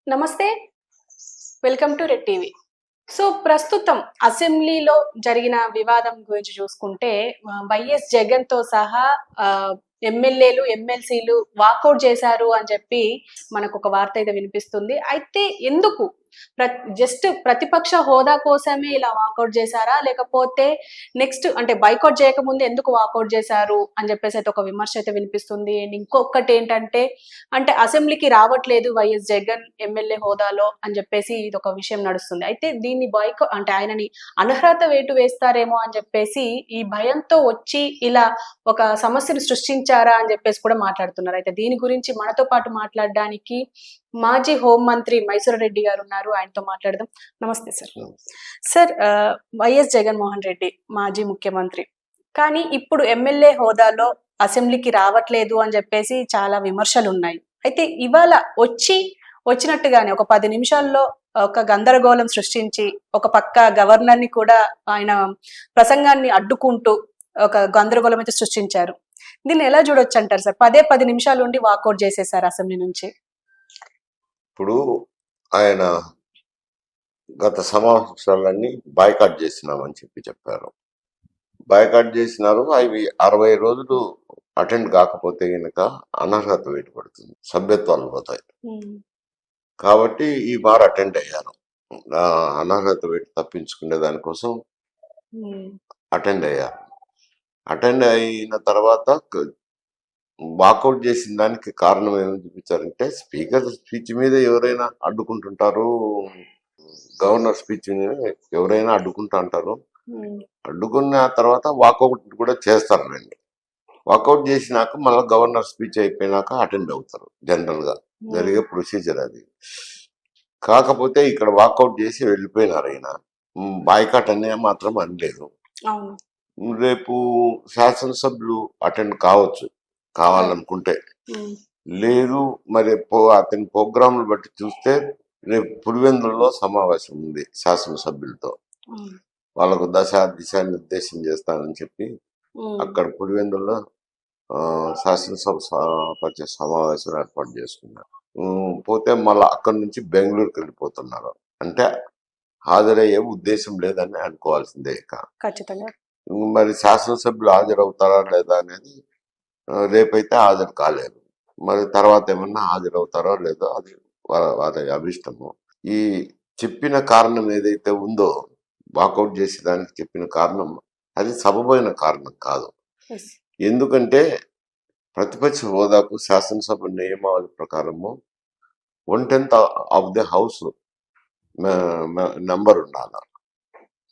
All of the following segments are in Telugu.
నమస్తే. Welcome to red TV. So, ప్రస్తుతం అసెంబ్లీలో జరిగిన వివాదం గురించి చూసుకుంటే వైఎస్ జగన్‌తో సహా ఎమ్మెల్యేలు, ఎమ్మెల్సీలు వాకౌట్ చేశారు అని చెప్పి మనకొక వార్త అయితే వినిపిస్తుంది. అయితే ఎందుకు? జస్ట్ ప్రతిపక్ష హోదా కోసమే ఇలా వాకౌట్ చేశారా? లేకపోతే నెక్స్ట్ అంటే బాయ్‌కాట్ చేయకముందు ఎందుకు వాకౌట్ చేశారు అని చెప్పేసి అయితే ఒక విమర్శ అయితే వినిపిస్తుంది. అండ్ ఇంకొకటేంటంటే అంటే అసెంబ్లీకి రావట్లేదు వైఎస్ జగన్ ఎమ్మెల్యే హోదాలో అని చెప్పేసి ఇదొక విషయం నడుస్తుంది. అయితే దీన్ని అంటే ఆయనని అనర్హత వేటు వేస్తారేమో అని చెప్పేసి ఈ భయంతో వచ్చి ఇలా ఒక సమస్యను సృష్టించారా అని చెప్పేసి కూడా మాట్లాడుతున్నారు. అయితే దీని గురించి మనతో పాటు మాట్లాడడానికి మాజీ హోంమంత్రి మైసూర్ రెడ్డి గారు ఉన్నారు. ఆయనతో మాట్లాడదాం. నమస్తే sir. Sir, YS Jaganmohan Reddy మాజీ ముఖ్యమంత్రి. కానీ ఇప్పుడు ఎమ్మెల్యే హోదాలో అసెంబ్లీకి రావట్లేదు అని చెప్పేసి చాలా విమర్శలున్నాయి. అయితే ఇవాళ వచ్చినట్టుగానే ఒక 10 నిమిషాల్లో ఒక గందరగోళం సృష్టించి, ఒక పక్క గవర్నర్‌ని కూడా ఆయన ప్రసంగాన్ని అడ్డుకుంటూ ఒక గందరగోళం అయితే సృష్టించారు. దీన్ని ఎలా చూడొచ్చంటారు సార్? 10 నిమిషాలుండి వాకౌట్ చేసేసారు అసెంబ్లీ నుంచి. ఇప్పుడు ఆయన గత సమావేశాలన్నీ బాయ్కాట్ చేసినామని చెప్పారు. బాయ్కాట్ చేసినారు. అవి 60 రోజులు అటెండ్ కాకపోతే గనక అనర్హత వేటు పడుతుంది, సభ్యత్వాలు పోతాయి. కాబట్టి ఈ బార్ అటెండ్ అయ్యారు. అనర్హత వేటు తప్పించుకునే దానికోసం అటెండ్ అయ్యారు. అటెండ్ అయిన తర్వాత వాకౌట్ చేసిన దానికి కారణం ఏమని చూపించారంటే, స్పీకర్ స్పీచ్ మీద ఎవరైనా అడ్డుకుంటుంటారు, గవర్నర్ స్పీచ్ ఎవరైనా అడ్డుకుంటా అంటారు. అడ్డుకున్న తర్వాత వాకౌట్ కూడా చేస్తారండి. వాకౌట్ చేసినాక మళ్ళీ గవర్నర్ స్పీచ్ అయిపోయినాక అటెండ్ అవుతారు. జనరల్ గా జరిగే ప్రొసీజర్ అది. కాకపోతే ఇక్కడ వాకౌట్ చేసి వెళ్ళిపోయినారు. ఆయన బాయ్కాట్ అనే మాత్రం అనలేదు. రేపు శాసనసభ్యులు అటెండ్ కావచ్చు కావాలనుకుంటే. లేదు మరి అతని ప్రోగ్రాంలు బట్టి చూస్తే రేపు పులివెందులలో సమావేశం ఉంది శాసనసభ్యులతో. వాళ్ళకు దిశా నిర్దేశం చేస్తానని చెప్పి అక్కడ పులివెందుల్లో శాసనసభ సమావేశం ఏర్పాటు చేసుకున్నారు. పోతే మళ్ళీ అక్కడి నుంచి బెంగళూరుకి వెళ్ళిపోతున్నారు. అంటే హాజరయ్యే ఉద్దేశం లేదని అనుకోవాల్సిందే. ఖచ్చితంగా మరి శాసనసభ్యులు హాజరవుతారా లేదా అనేది రేపైతే హాజరు కాలేరు. మరి తర్వాత ఏమన్నా హాజరవుతారో లేదో అది వారి అభిష్టము. ఈ చెప్పిన కారణం ఏదైతే ఉందో, వాకౌట్ చేసేదానికి చెప్పిన కారణం అది సబబైన కారణం కాదు. ఎందుకంటే ప్రతిపక్ష హోదాకు శాసనసభ నియమావళి ప్రకారము 1/10 ఆఫ్ ది హౌస్ నంబర్ ఉండాలి.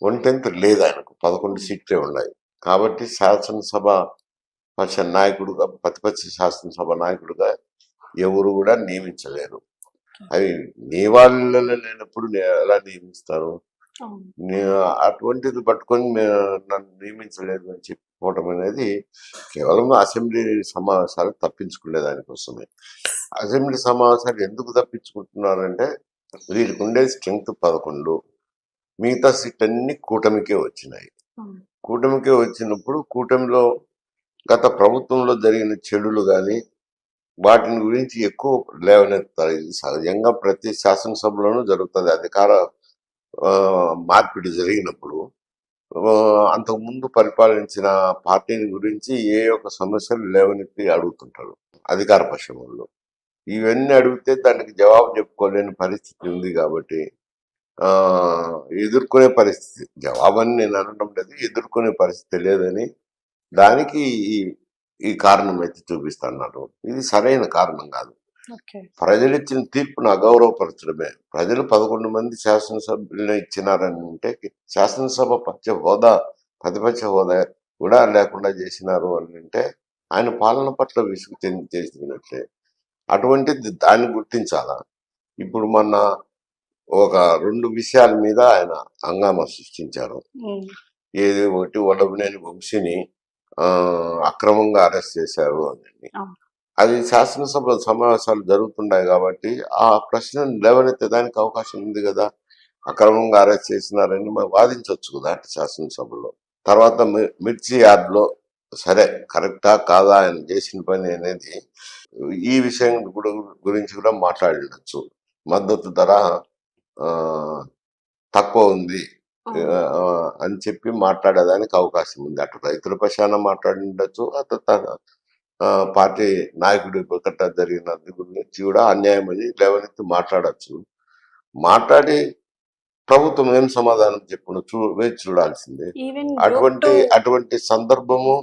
1/10 లేదు, ఆయనకు 11 సీట్లే ఉన్నాయి. కాబట్టి శాసనసభ పక్ష నాయకుడుగా, ప్రతిపక్ష శాసనసభ నాయకుడుగా ఎవరు కూడా నియమించలేరు. అవి నియమాలలో లేనప్పుడు ఎలా నియమిస్తారు? అటువంటిది పట్టుకొని నన్ను నియమించలేదు అని చెప్పుకోవటం అనేది కేవలం అసెంబ్లీ సమావేశాలు తప్పించుకునే దానికోసమే. అసెంబ్లీ సమావేశాలు ఎందుకు తప్పించుకుంటున్నారంటే, వీరికి ఉండే స్ట్రెంగ్త్ 11, మిగతా సీట్ అన్ని కూటమికే వచ్చినాయి. కూటమికే వచ్చినప్పుడు కూటమిలో గత ప్రభుత్వంలో జరిగిన చెడులు కానీ వాటిని గురించి ఎక్కువ లేవనెత్తారు. ఇది సహజంగా ప్రతి శాసనసభలోనూ జరుగుతుంది. అధికార మార్పిడి జరిగినప్పుడు అంతకుముందు పరిపాలించిన పార్టీని గురించి ఏ ఒక్క సమస్యలు లేవనెత్తి అడుగుతుంటారు అధికార పక్షం వాళ్ళు. ఇవన్నీ అడిగితే దానికి జవాబు చెప్పుకోలేని పరిస్థితి ఉంది. కాబట్టి ఎదుర్కొనే పరిస్థితి, జవాబని నేను అనడం లేదు, ఎదుర్కొనే పరిస్థితి లేదని దానికి ఈ కారణం అయితే చూపిస్తున్నారు. ఇది సరైన కారణం కాదు. ప్రజలు ఇచ్చిన తీర్పును అగౌరవపరచడమే. ప్రజలు 11 మంది శాసనసభ్యులను ఇచ్చినారని అంటే శాసనసభ ప్రతిపక్ష హోదా కూడా లేకుండా చేసినారు అని అంటే ఆయన పాలన పట్ల విసుగు చేసినట్లే. అటువంటిది దాన్ని గుర్తించాలా. ఇప్పుడు మొన్న ఒక 2 విషయాల మీద ఆయన హంగామా సృష్టించారు. ఏది ఒకటి, వల్లభనేని వంశీని అక్రమంగా అరెస్ట్ చేశారు అని. అది శాసనసభ సమావేశాలు జరుగుతున్నాయి కాబట్టి ఆ ప్రశ్నను లేవనెత్తడానికి అవకాశం ఉంది కదా. అక్రమంగా అరెస్ట్ చేసినారని వాదించవచ్చు కదా శాసనసభలో. తర్వాత మిర్చి యార్డ్లో సరే కరెక్టా కాదా ఆయన చేసిన పని అనేది ఈ విషయం గురించి కూడా మాట్లాడినచ్చు. మద్దతు ధర ఆ, తక్కువ ఉంది అవును. అని చెప్పి మాట్లాడేదానికి అవకాశం ఉంది. అటు రైతుల పక్షాన మాట్లాడి ఉండొచ్చు, అటు పార్టీ నాయకుడి గట్ట జరిగినది గురించి కూడా అన్యాయం అని లేవనెత్తి మాట్లాడచ్చు. మాట్లాడి ప్రభుత్వం ఏం సమాధానం చెప్పును వేచి చూడాల్సిందే. ఈవెన్ గ్రూప్ టూ అటువంటి సందర్భము,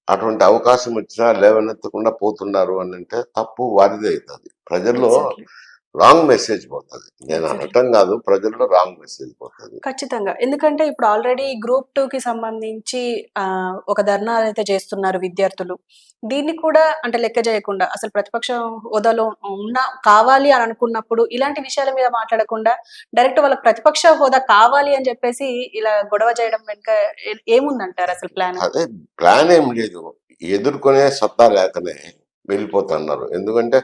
అటువంటి అవకాశం వచ్చినా లేవనెత్తకుండా పోతున్నారు అని అంటే తప్పు వారిదే అవుతుంది. ప్రజల్లో ఎగ్జాక్ట్లీ. రాంగ్ మెసేజ్ పోతుంది. నేను ఎగ్జాక్ట్లీ. అనటం కాదు, ప్రజల్లో రాంగ్ మెసేజ్ పోతుంది. ఖచ్చితంగా. ఎందుకంటే ఇప్పుడు ఆల్రెడీ గ్రూప్ 2కి సంబంధించి ఒక ధర్నా అయితే చేస్తున్నారు విద్యార్థులు. దీన్ని కూడా అంటే లెక్క చేయకుండా అసలు ప్రతిపక్ష హోదాలో కావాలి అని అనుకున్నప్పుడు ఇలాంటి విషయాల మీద మాట్లాడకుండా డైరెక్ట్ వాళ్ళకి ప్రతిపక్ష హోదా కావాలి అని చెప్పేసి ఇలా గొడవ చేయడం వెనుక ఏముందంటారు అసలు ప్లాన్? అదే ప్లాన్ ఏం లేదు, ఎదుర్కొనే సత్తా లేకనే వెళ్ళిపోతున్నారు. ఎందుకంటే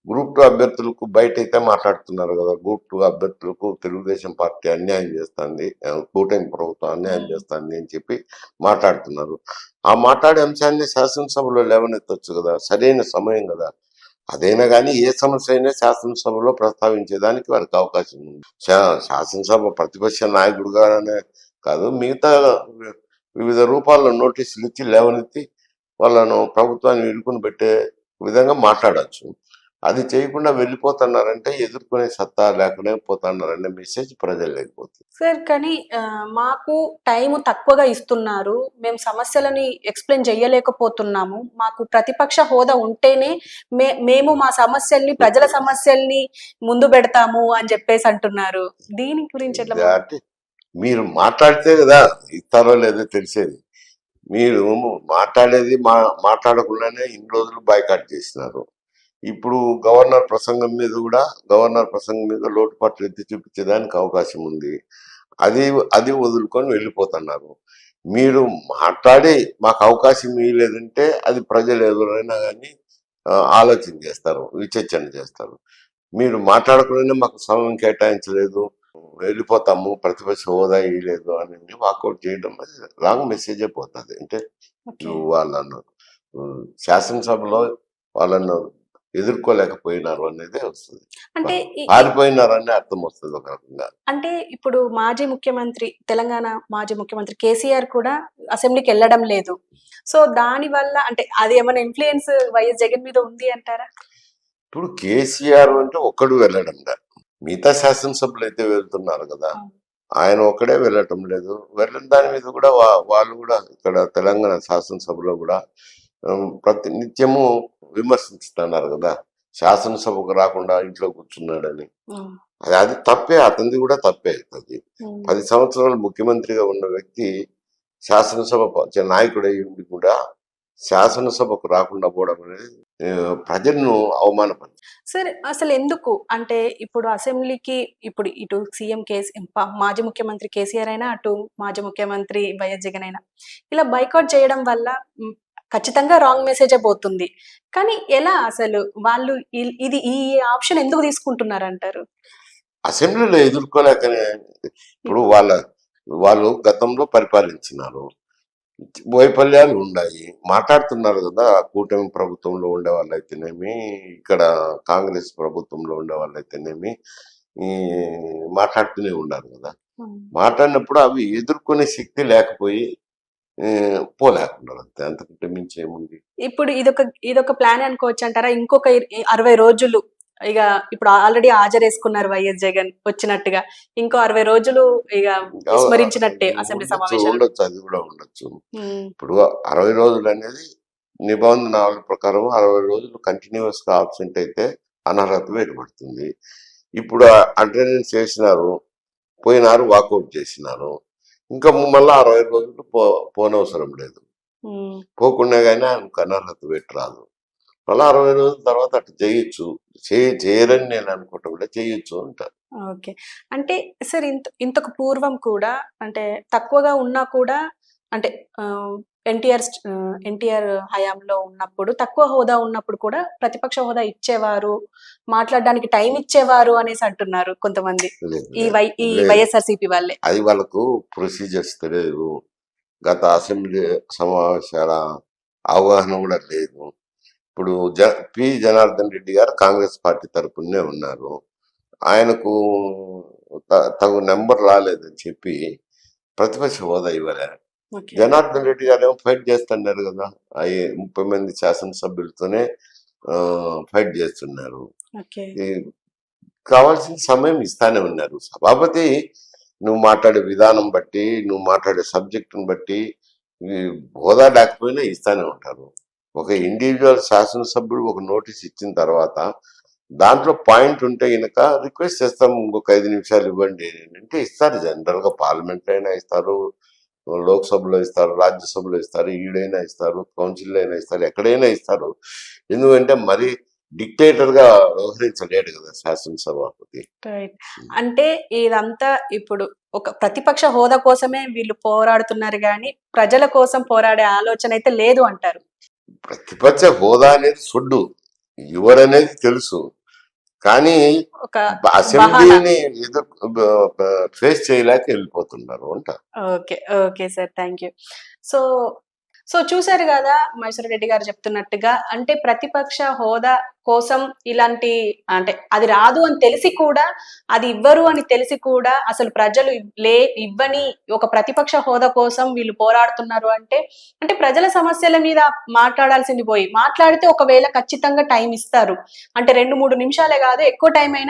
గ్రూప్ 2 అభ్యర్థులకు బయట అయితే మాట్లాడుతున్నారు కదా, గ్రూప్ 2 అభ్యర్థులకు తెలుగుదేశం పార్టీ అన్యాయం చేస్తుంది, కూటమి ప్రభుత్వం అన్యాయం చేస్తుంది అని చెప్పి మాట్లాడుతున్నారు. ఆ మాట్లాడే అంశాన్ని శాసనసభలో లేవనెత్తొచ్చు కదా, సరైన సమయం కదా. అదైనా కానీ ఏ సమస్య అయినా శాసనసభలో ప్రస్తావించేదానికి వారికి అవకాశం ఉంది. శాసనసభ ప్రతిపక్ష నాయకుడుగానే కాదు, మిగతా వివిధ రూపాల్లో నోటీసులు ఇచ్చి లేవనెత్తి వాళ్ళను ప్రభుత్వాన్ని ఇరుకుని పెట్టే విధంగా మాట్లాడచ్చు. అది చేయకుండా వెళ్ళిపోతున్నారంటే ఎదుర్కొనే సత్తా లేకనే పోతున్నారనే మెసేజ్ ప్రజలు లేకపోతుంది. సార్ కానీ మాకు టైము తక్కువగా ఇస్తున్నారు. మేము సమస్యలని ఎక్స్‌ప్లెయిన్ చేయలేకపోతున్నాము. మాకు ప్రతిపక్ష హోదా ఉంటేనే మేము మా సమస్యల్ని, ప్రజల సమస్యల్ని ముందు పెడతాము అని చెప్పేసి అంటున్నారు. దీని గురించి ఎట్లా అంటే మీరు మాట్లాడితే కదా ఇస్తారో లేదో తెలిసేది. మీరు మాట్లాడేది మాట్లాడకుండానే ఇన్ని రోజులు బాయ్కాట్ చేసినారు. ఇప్పుడు గవర్నర్ ప్రసంగం మీద లోటుపాట్లు ఎత్తి చూపించేదానికి అవకాశం ఉంది. అది అది వదులుకొని వెళ్ళిపోతున్నారు. మీరు మాట్లాడి మాకు అవకాశం ఇవ్వలేదంటే అది ప్రజలు ఎవరైనా కానీ ఆలోచన చేస్తారు, విచక్షణ చేస్తారు. మీరు మాట్లాడకుండానే మాకు సమయం కేటాయించలేదు, వెళ్ళిపోతాము, ప్రతిపక్ష హోదా ఇవ్వలేదు అని వాకౌట్ చేయడం రాంగ్ మెసేజే పోతుంది. అంటే ఓకే. నువ్వు వాళ్ళను శాసనసభలో వాళ్ళను ఎదుర్కోలేకపోయినారు అనేది వస్తుంది, అంటే పారిపోయినారని అర్థం వస్తుంది ఒక రకంగా. అంటే ఇప్పుడు తెలంగాణ మాజీ ముఖ్యమంత్రి కేసీఆర్ కూడా అసెంబ్లీకి వెళ్ళడం లేదు. సో దాని వల్ల అంటే అది ఏమైనా ఇన్‌ఫ్లూయెన్స్ వైఎస్ జగన్ మీద ఉంది అంటారా? ఇప్పుడు కేసీఆర్ అంటే ఒక్కడు వెళ్ళడం లేదు, మిగతా శాసనసభ్యులు అయితే వెళ్తున్నారు కదా, ఆయన ఒక్కడే వెళ్ళటం లేదు. వెళ్ళిన దాని మీద కూడా వాళ్ళు కూడా ఇక్కడ తెలంగాణ శాసనసభలో కూడా ప్రతి నిత్యము విమర్శిస్తున్నారు కదా, శాసనసభకు రాకుండా ఇంట్లో కూర్చున్నాడని. అది తప్పే, అతనిది కూడా తప్పే అవుతుంది. 10 సంవత్సరాలు ముఖ్యమంత్రిగా ఉన్న వ్యక్తి శాసనసభ నాయకుడై ఉండి కూడా శాసనసభకు రాకుండా పోవడం అనేది ప్రజలను అవమానపరిచింది. సరే అసలు ఎందుకు? అంటే ఇప్పుడు అసెంబ్లీకి ఇప్పుడు ఇటు మాజీ ముఖ్యమంత్రి కేసీఆర్ అయినా, అటు మాజీ ముఖ్యమంత్రి వైఎస్ జగన్ అయినా ఇలా బైకాట్ చేయడం వల్ల ఖచ్చితంగా రాంగ్ మెసేజే పోతుంది. కానీ ఎలా అసలు వాళ్ళు ఈ ఆప్షన్ ఎందుకు తీసుకుంటున్నారంటారు? అసెంబ్లీలో ఎదుర్కోలేకనే. ఇప్పుడు వాళ్ళు గతంలో పరిపాలించినారు, వైఫల్యాలు ఉన్నాయి, మాట్లాడుతున్నారు కదా. కూటమి ప్రభుత్వంలో ఉండే వాళ్ళైతేనేమి, ఇక్కడ కాంగ్రెస్ ప్రభుత్వంలో ఉండే వాళ్ళైతేనేమి ఈ మాట్లాడుతూనే ఉన్నారు కదా. మాట్లాడినప్పుడు అవి ఎదుర్కొనే శక్తి లేకపోయి పోలేకున్నారు, అంతే, అంతకంటే మించి ఏముంది. ఇప్పుడు ఇదొక ప్లాన్ అనుకోవచ్చు అంటారా? ఇంకొక 60 రోజులు ఇక ఇప్పుడు ఆల్రెడీ హాజరేసుకున్నారు వైఎస్ జగన్ వచ్చినట్టుగా. ఇంకో 60 రోజులు ఇక విస్మరించినట్టే అసెంబ్లీ సమావేశాలు. ఉండొచ్చు, అది కూడా ఉండొచ్చు. ఇప్పుడు 60 రోజులు అనేది నిబంధనల ప్రకారం 60 రోజులు కంటిన్యూస్ గా ఆబ్సెంట్ అయితే అనర్హత వేయబడుతుంది. ఇప్పుడు అటెండెన్స్ చేసినారు, పోయినారు, వాకౌట్ చేసినారు, ఇంకా మళ్ళీ 60 రోజులు పోనవసరం లేదు. పోకుండా కానీ ఆయనకు అనర్హత పెట్టి రాదు. మళ్ళీ 60 రోజుల తర్వాత అటు చేయొచ్చు, చేయరని నేను అనుకుంటా, కూడా చేయొచ్చు అంటారు. ఓకే. అంటే సార్ ఇంతకు పూర్వం కూడా అంటే తక్కువగా ఉన్నా కూడా అంటే ఎన్టీఆర్ హయాంలో ఉన్నప్పుడు తక్కువ హోదా ఉన్నప్పుడు కూడా ప్రతిపక్ష హోదా ఇచ్చేవారు, మాట్లాడడానికి టైం ఇచ్చేవారు అనేసి అంటున్నారు కొంతమంది ఈ వైఎస్ఆర్సీపీ వాళ్ళే. అది వాళ్ళకు ప్రొసీజర్స్ తెలియదు, గత అసెంబ్లీ సమావేశాల అవగాహన కూడా లేదు. ఇప్పుడు పి జనార్దన్ రెడ్డి గారు కాంగ్రెస్ పార్టీ తరపునే ఉన్నారు, ఆయనకు తగు నెంబర్ రాలేదని చెప్పి ప్రతిపక్ష హోదా ఇవ్వలే. ఓకే. జనార్దన్ రెడ్డి గారు ఏమో ఫైట్ చేస్తున్నారు కదా, అవి 30 మంది శాసనసభ్యులతోనే ఫైట్ చేస్తున్నారు. ఓకే. ఈ కావాల్సిన సమయం ఇస్తానే ఉన్నారు. సభాపతి నువ్వు మాట్లాడే విధానం బట్టి, నువ్వు మాట్లాడే సబ్జెక్టును బట్టి ఈ హోదా లేకపోయినా ఇస్తానే ఉంటారు. ఒక ఇండివిజువల్ శాసనసభ్యుడు ఒక నోటీస్ ఇచ్చిన తర్వాత దాంట్లో పాయింట్ ఉంటే గనక రిక్వెస్ట్ చేస్తాం, ఇంకొక 5 నిమిషాలు ఇవ్వండి అంటే ఇస్తారు. జనరల్ గా పార్లమెంట్ అయినా ఇస్తారు, లోక్సభలో ఇస్తారు, రాజ్యసభలో ఇస్తారు, ఈడైనా ఇస్తారు, కౌన్సిల్ అయినా ఇస్తారు, ఎక్కడైనా ఇస్తారు. ఎందుకంటే మరి డిక్టేటర్ గా వ్యవహరించలేడు కదా శాసనసభాపతి. రైట్. అంటే ఇదంతా ఇప్పుడు ఒక ప్రతిపక్ష హోదా కోసమే వీళ్ళు పోరాడుతున్నారు గానీ, ప్రజల కోసం పోరాడే ఆలోచన అయితే లేదు అంటారు. ప్రతిపక్ష హోదా అనేది సొడ్డు, ఎవరనేది తెలుసు. కానీ ఒక బహానా. అసెంబ్లీని ఫేస్ చేయలేక వెళ్ళిపోతున్నారు అంట. Okay. Okay sir. Thank you. So, so చూసారు గదా! మైసూర్ రెడ్డి గారు చెప్తున్నట్టుగా అంటే ప్రతిపక్ష హోదా కోసం ఇలాంటి అంటే అది రాదు అని తెలిసి కూడా, అది ఇవ్వరు అని తెలిసి కూడా అసలు ప్రజలు ఇవ్వని ఒక ప్రతిపక్ష హోదా కోసం వీళ్ళు పోరాడుతున్నారు అంటే, అంటే ప్రజల సమస్యల మీద మాట్లాడాల్సింది పోయి, మాట్లాడితే ఒకవేళ ఖచ్చితంగా టైం ఇస్తారు. అంటే 2, 3 నిమిషాలే గాదు ఎక్కువ టైం అయినా